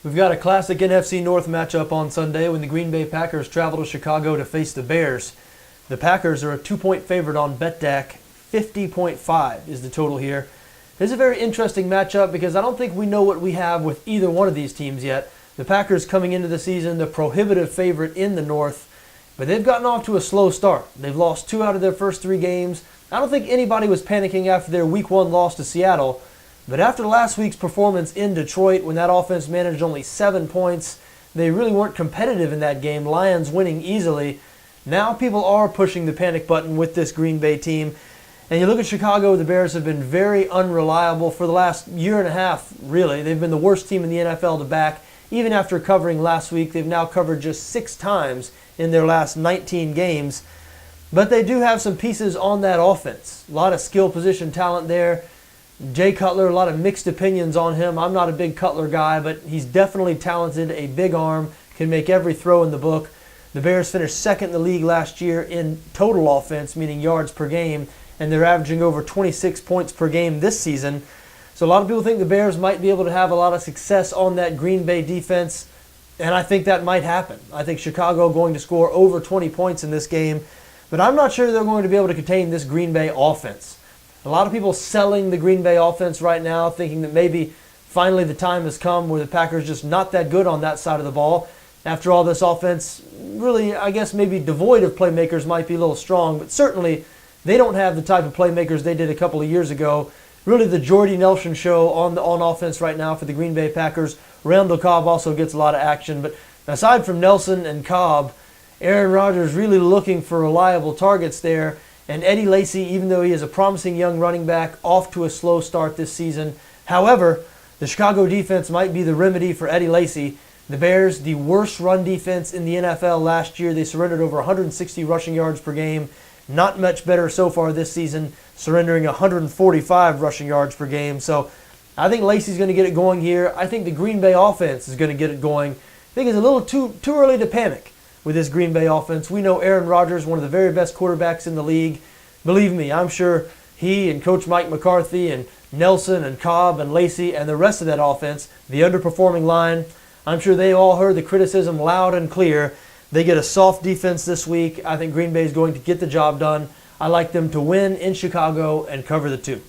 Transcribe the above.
We've got a classic NFC North matchup on Sunday when the Green Bay Packers travel to Chicago to face the Bears. The Packers are a 2-point favorite on BETDAQ. 50.5 is the total here. This is a very interesting matchup because I don't think we know what we have with either one of these teams yet. The Packers coming into the season, the prohibitive favorite in the North, but they've gotten off to a slow start. They've lost 2 out of their first 3 games. I don't think anybody was panicking after their Week 1 loss to Seattle. But after last week's performance in Detroit, when that offense managed only 7 points, they really weren't competitive in that game, Lions winning easily. Now people are pushing the panic button with this Green Bay team. And you look at Chicago, the Bears have been very unreliable for the last year and a half, really. They've been the worst team in the NFL to back. Even after covering last week, they've now covered just 6 times in their last 19 games. But they do have some pieces on that offense. A lot of skill position talent there. Jay Cutler, a lot of mixed opinions on him. I'm not a big Cutler guy, but he's definitely talented, a big arm, can make every throw in the book. The Bears finished second in the league last year in total offense, meaning yards per game, and they're averaging over 26 points per game this season. So a lot of people think the Bears might be able to have a lot of success on that Green Bay defense, and I think that might happen. I think Chicago going to score over 20 points in this game, but I'm not sure they're going to be able to contain this Green Bay offense. A lot of people selling the Green Bay offense right now, thinking that maybe finally the time has come where the Packers just not that good on that side of the ball. After all, this offense really, I guess maybe devoid of playmakers might be a little strong, but certainly they don't have the type of playmakers they did a couple of years ago. Really the Jordy Nelson show on offense right now for the Green Bay Packers. Randall Cobb also gets a lot of action, but aside from Nelson and Cobb, Aaron Rodgers really looking for reliable targets there. And Eddie Lacy, even though he is a promising young running back, off to a slow start this season. However, the Chicago defense might be the remedy for Eddie Lacy. The Bears, the worst run defense in the NFL last year. They surrendered over 160 rushing yards per game. Not much better so far this season, surrendering 145 rushing yards per game. So I think Lacy's going to get it going here. I think the Green Bay offense is going to get it going. I think it's a little too early to panic with this Green Bay offense. We know Aaron Rodgers, one of the very best quarterbacks in the league. Believe me, I'm sure he and Coach Mike McCarthy and Nelson and Cobb and Lacy and the rest of that offense, the underperforming line, I'm sure they all heard the criticism loud and clear. They get a soft defense this week. I think Green Bay is going to get the job done. I like them to win in Chicago and cover the 2.